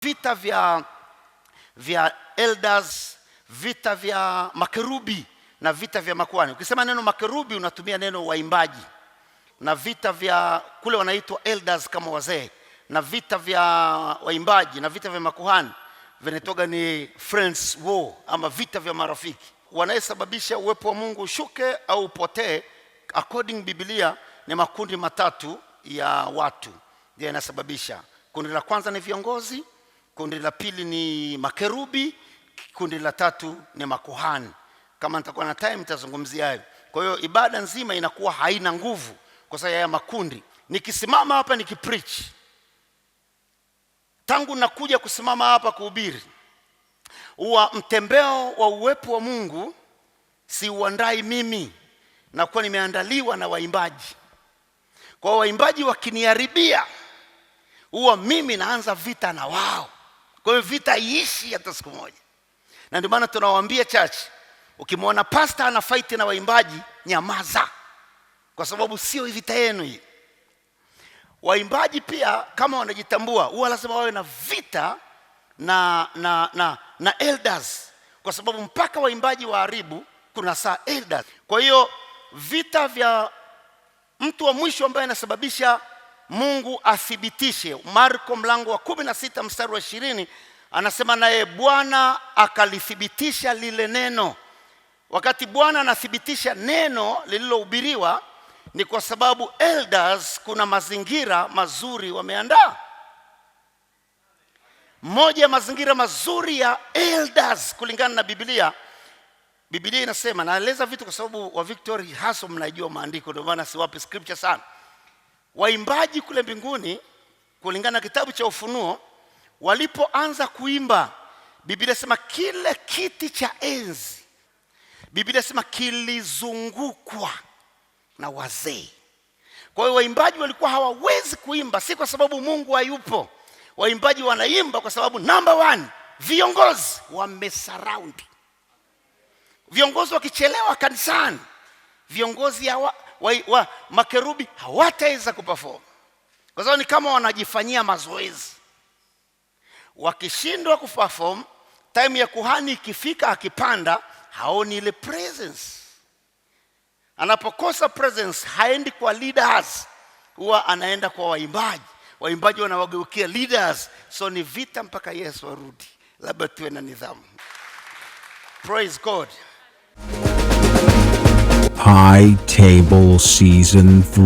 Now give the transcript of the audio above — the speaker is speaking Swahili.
vita vya elders, vita vya makerubi na vita vya makuhani. Ukisema neno makerubi unatumia neno waimbaji, na vita vya kule wanaitwa elders kama wazee, na vita vya waimbaji na vita vya makuhani vinatoka ni friends war ama vita vya marafiki. Wanayesababisha uwepo wa Mungu ushuke au upotee according Biblia ni makundi matatu ya watu ndio yanasababisha. Kundi la kwanza ni viongozi, kundi la pili ni makerubi, kundi la tatu ni makuhani. Kama nitakuwa na time nitazungumzia hayo. Kwa hiyo ibada nzima inakuwa haina nguvu kwa sababu ya makundi. Nikisimama hapa nikipreach, tangu nakuja kusimama hapa kuhubiri, huwa mtembeo wa uwepo wa Mungu si uandai mimi, na kwa nimeandaliwa na waimbaji. Kwa waimbaji wakiniharibia, huwa mimi naanza vita na wao. Kwa hiyo vita iishi hata siku moja. Na ndio maana tunawaambia church, ukimwona pastor ana fight na waimbaji, nyamaza, kwa sababu sio vita yenu hii. Waimbaji pia kama wanajitambua, huwa lazima wawe na vita na elders, kwa sababu mpaka waimbaji waharibu kuna saa elders. Kwa hiyo vita vya mtu wa mwisho ambaye anasababisha Mungu athibitishe, Marko mlango wa 16 mstari wa 20 anasema, naye Bwana akalithibitisha lile neno. Wakati Bwana anathibitisha neno lililohubiriwa ni kwa sababu elders kuna mazingira mazuri wameandaa. Moja ya mazingira mazuri ya elders kulingana na Biblia inasema, naeleza vitu kwa sababu wa Victory haso mnajua maandiko, ndio maana siwapi scripture sana. Waimbaji kule mbinguni kulingana na kitabu cha Ufunuo, walipoanza kuimba, Biblia inasema kile kiti cha enzi, Biblia inasema kilizungukwa na wazee. Kwa hiyo waimbaji walikuwa hawawezi kuimba, si kwa sababu Mungu hayupo. Waimbaji wanaimba kwa sababu number one, viongozi wamesurround. Viongozi wakichelewa kanisani, viongozi wa makerubi hawataweza kuperform, kwa sababu ni kama wanajifanyia mazoezi. Wakishindwa kuperform, time ya kuhani ikifika, akipanda haoni ile presence. Anapokosa presence haendi kwa leaders, huwa anaenda kwa waimbaji. Waimbaji wanawageukia leaders. So ni vita mpaka Yesu arudi. Labda tuwe na nidhamu. Praise God. High Table Season 3.